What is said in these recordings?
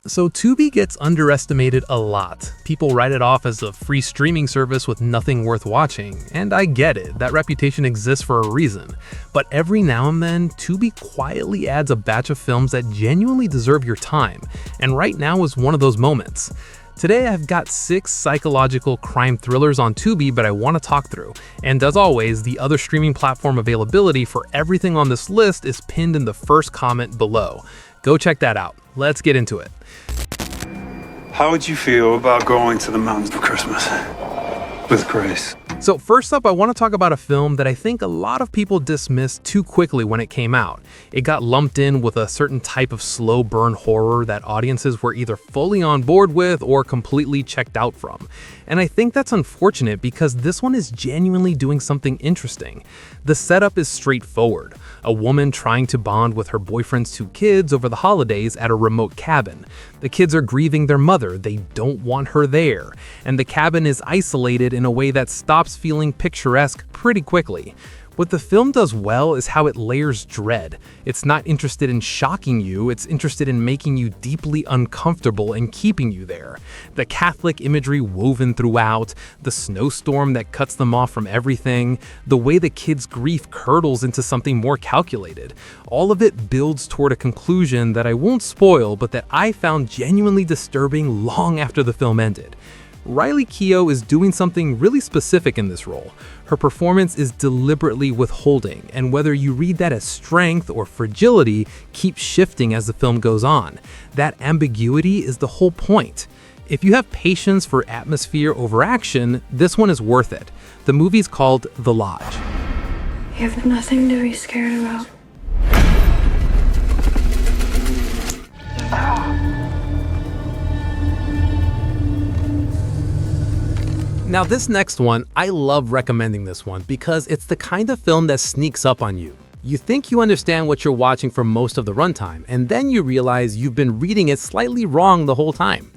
So Tubi gets underestimated a lot. People write it off as a free streaming service with nothing worth watching, and I get it, that reputation exists for a reason. But every now and then, Tubi quietly adds a batch of films that genuinely deserve your time, and right now is one of those moments. Today I've got 6 psychological crime thrillers on Tubi that I want to talk through, and as always, the other streaming platform availability for everything on this list is pinned in the first comment below. Go check that out. Let's get into it. How would you feel about going to the mountains for Christmas with Grace? So first up, I want to talk about a film that I think a lot of people dismissed too quickly when it came out. It got lumped in with a certain type of slow burn horror that audiences were either fully on board with or completely checked out from. And I think that's unfortunate because this one is genuinely doing something interesting. The setup is straightforward. A woman trying to bond with her boyfriend's 2 kids over the holidays at a remote cabin. The kids are grieving their mother, they don't want her there, and the cabin is isolated in a way that stops feeling picturesque pretty quickly. What the film does well is how it layers dread. It's not interested in shocking you, it's interested in making you deeply uncomfortable and keeping you there. The Catholic imagery woven throughout, the snowstorm that cuts them off from everything, the way the kids' grief curdles into something more calculated. All of it builds toward a conclusion that I won't spoil, but that I found genuinely disturbing long after the film ended. Riley Keough is doing something really specific in this role. Her performance is deliberately withholding, and whether you read that as strength or fragility keeps shifting as the film goes on. That ambiguity is the whole point. If you have patience for atmosphere over action, this one is worth it. The movie's called The Lodge. You have nothing to be scared about. Now this next one, I love recommending this one because it's the kind of film that sneaks up on you. You think you understand what you're watching for most of the runtime, and then you realize you've been reading it slightly wrong the whole time.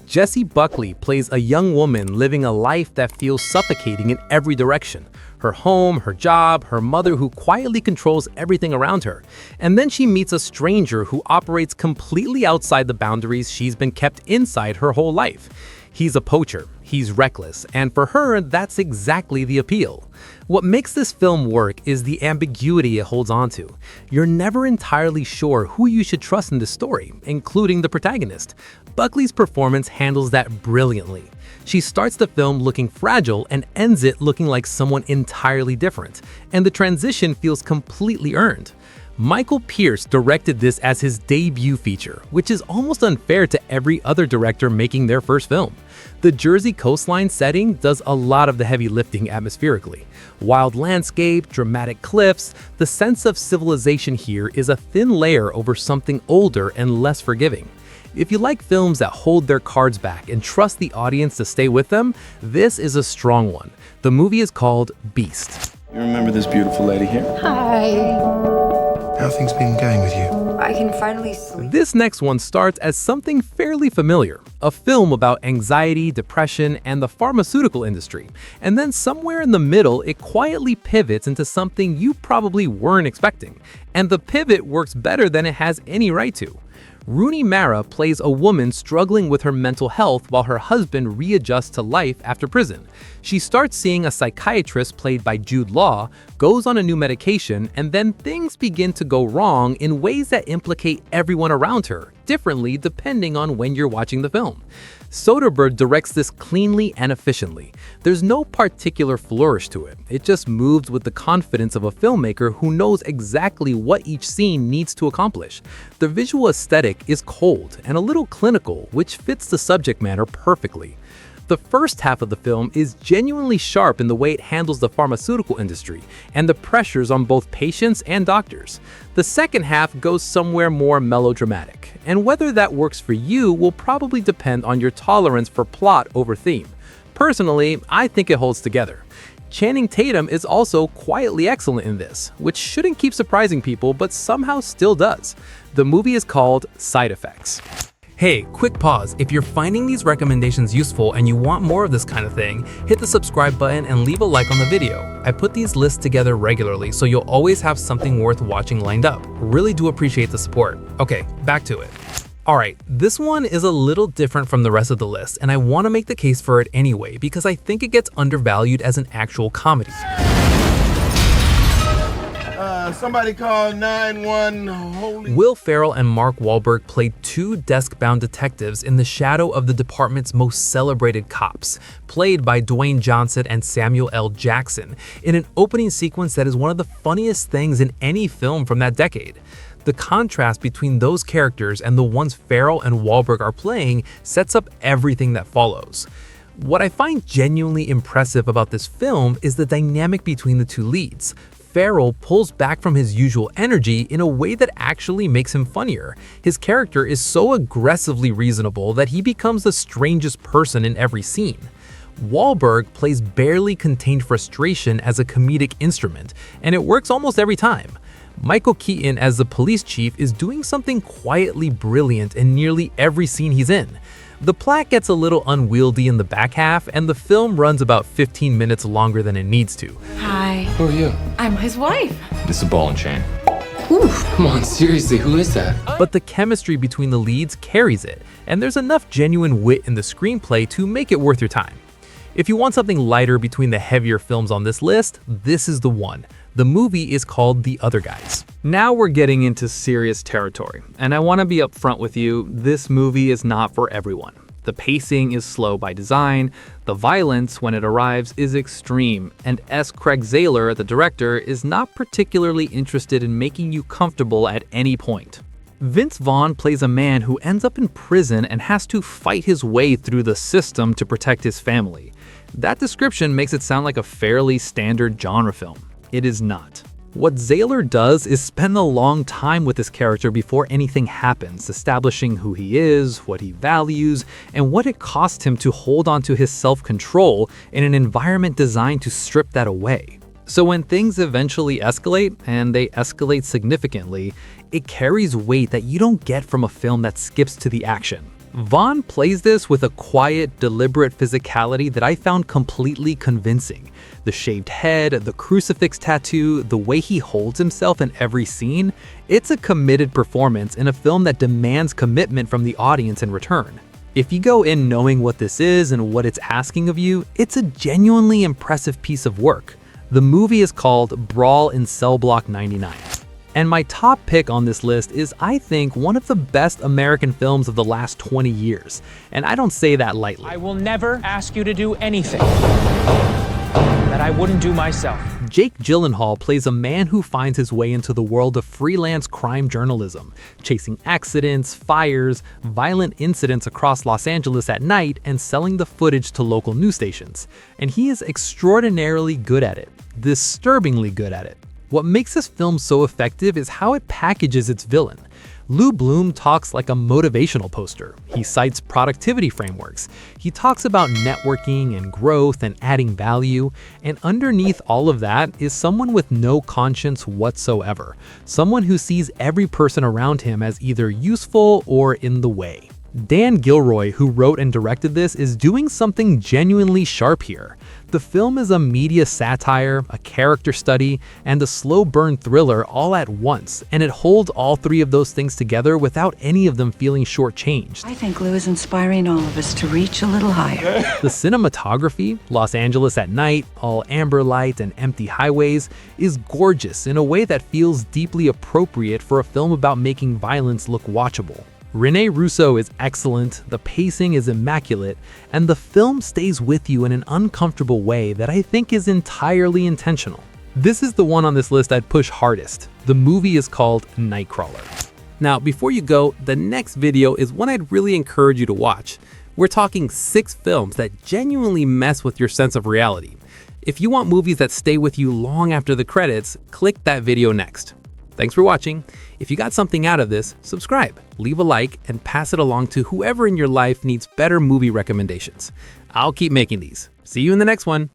Jessie Buckley plays a young woman living a life that feels suffocating in every direction. Her home, her job, her mother who quietly controls everything around her. And then she meets a stranger who operates completely outside the boundaries she's been kept inside her whole life. He's a poacher, he's reckless, and for her, that's exactly the appeal. What makes this film work is the ambiguity it holds onto. You're never entirely sure who you should trust in this story, including the protagonist. Buckley's performance handles that brilliantly. She starts the film looking fragile and ends it looking like someone entirely different, and the transition feels completely earned. Michael Pierce directed this as his debut feature, which is almost unfair to every other director making their first film. The Jersey coastline setting does a lot of the heavy lifting atmospherically. Wild landscape, dramatic cliffs, the sense of civilization here is a thin layer over something older and less forgiving. If you like films that hold their cards back and trust the audience to stay with them, this is a strong one. The movie is called Beast. You remember this beautiful lady here? Hi. How have things been going with you? I can finally sleep. This next one starts as something fairly familiar, a film about anxiety, depression, and the pharmaceutical industry. And then somewhere in the middle, it quietly pivots into something you probably weren't expecting. And the pivot works better than it has any right to. Rooney Mara plays a woman struggling with her mental health while her husband readjusts to life after prison. She starts seeing a psychiatrist played by Jude Law, goes on a new medication, and then things begin to go wrong in ways that implicate everyone around her, differently depending on when you're watching the film. Soderbergh directs this cleanly and efficiently. There's no particular flourish to it. It just moves with the confidence of a filmmaker who knows exactly what each scene needs to accomplish. The visual aesthetic is cold and a little clinical, which fits the subject matter perfectly. The first half of the film is genuinely sharp in the way it handles the pharmaceutical industry and the pressures on both patients and doctors. The second half goes somewhere more melodramatic, and whether that works for you will probably depend on your tolerance for plot over theme. Personally, I think it holds together. Channing Tatum is also quietly excellent in this, which shouldn't keep surprising people but somehow still does. The movie is called Side Effects. Hey, quick pause. If you're finding these recommendations useful and you want more of this kind of thing, hit the subscribe button and leave a like on the video. I put these lists together regularly, so you'll always have something worth watching lined up. Really do appreciate the support. Okay, back to it. Alright, this one is a little different from the rest of the list, and I want to make the case for it anyway because I think it gets undervalued as an actual comedy. Somebody call 911. Holy. Will Ferrell and Mark Wahlberg played two desk-bound detectives in the shadow of the department's most celebrated cops, played by Dwayne Johnson and Samuel L. Jackson, in an opening sequence that is one of the funniest things in any film from that decade. The contrast between those characters and the ones Ferrell and Wahlberg are playing sets up everything that follows. What I find genuinely impressive about this film is the dynamic between the two leads. Ferrell pulls back from his usual energy in a way that actually makes him funnier. His character is so aggressively reasonable that he becomes the strangest person in every scene. Wahlberg plays barely contained frustration as a comedic instrument, and it works almost every time. Michael Keaton as the police chief is doing something quietly brilliant in nearly every scene he's in. The plot gets a little unwieldy in the back half, and the film runs about 15 minutes longer than it needs to. Hi. Who are you? I'm his wife. This is a ball and chain. Oof. Come on, seriously, who is that? But the chemistry between the leads carries it, and there's enough genuine wit in the screenplay to make it worth your time. If you want something lighter between the heavier films on this list, this is the one. The movie is called The Other Guys. Now we're getting into serious territory, and I want to be upfront with you, this movie is not for everyone. The pacing is slow by design, the violence when it arrives is extreme, and S. Craig Zahler, the director, is not particularly interested in making you comfortable at any point. Vince Vaughn plays a man who ends up in prison and has to fight his way through the system to protect his family. That description makes it sound like a fairly standard genre film. It is not. What Zahler does is spend a long time with this character before anything happens, establishing who he is, what he values, and what it cost him to hold on to his self-control in an environment designed to strip that away. So when things eventually escalate, and they escalate significantly, it carries weight that you don't get from a film that skips to the action. Vaughn plays this with a quiet, deliberate physicality that I found completely convincing. The shaved head, the crucifix tattoo, the way he holds himself in every scene, it's a committed performance in a film that demands commitment from the audience in return. If you go in knowing what this is and what it's asking of you, it's a genuinely impressive piece of work. The movie is called BRAWL in Cell Block 99. And my top pick on this list is, I think, one of the best American films of the last 20 years. And I don't say that lightly. I will never ask you to do anything that I wouldn't do myself. Jake Gyllenhaal plays a man who finds his way into the world of freelance crime journalism, chasing accidents, fires, violent incidents across Los Angeles at night, and selling the footage to local news stations. And he is extraordinarily good at it, disturbingly good at it. What makes this film so effective is how it packages its villain. Lou Bloom talks like a motivational poster. He cites productivity frameworks. He talks about networking and growth and adding value. And underneath all of that is someone with no conscience whatsoever. Someone who sees every person around him as either useful or in the way. Dan Gilroy, who wrote and directed this, is doing something genuinely sharp here. The film is a media satire, a character study, and a slow burn thriller all at once, and it holds all three of those things together without any of them feeling shortchanged. I think Lou is inspiring all of us to reach a little higher. The cinematography, Los Angeles at night, all amber light and empty highways, is gorgeous in a way that feels deeply appropriate for a film about making violence look watchable. Rene Russo is excellent, the pacing is immaculate, and the film stays with you in an uncomfortable way that I think is entirely intentional. This is the one on this list I'd push hardest. The movie is called NIGHTCRAWLER. Now, before you go, the next video is one I'd really encourage you to watch. We're talking 6 films that genuinely mess with your sense of reality. If you want movies that stay with you long after the credits, click that video next. Thanks for watching. If you got something out of this, subscribe, leave a like, and pass it along to whoever in your life needs better movie recommendations. I'll keep making these. See you in the next one.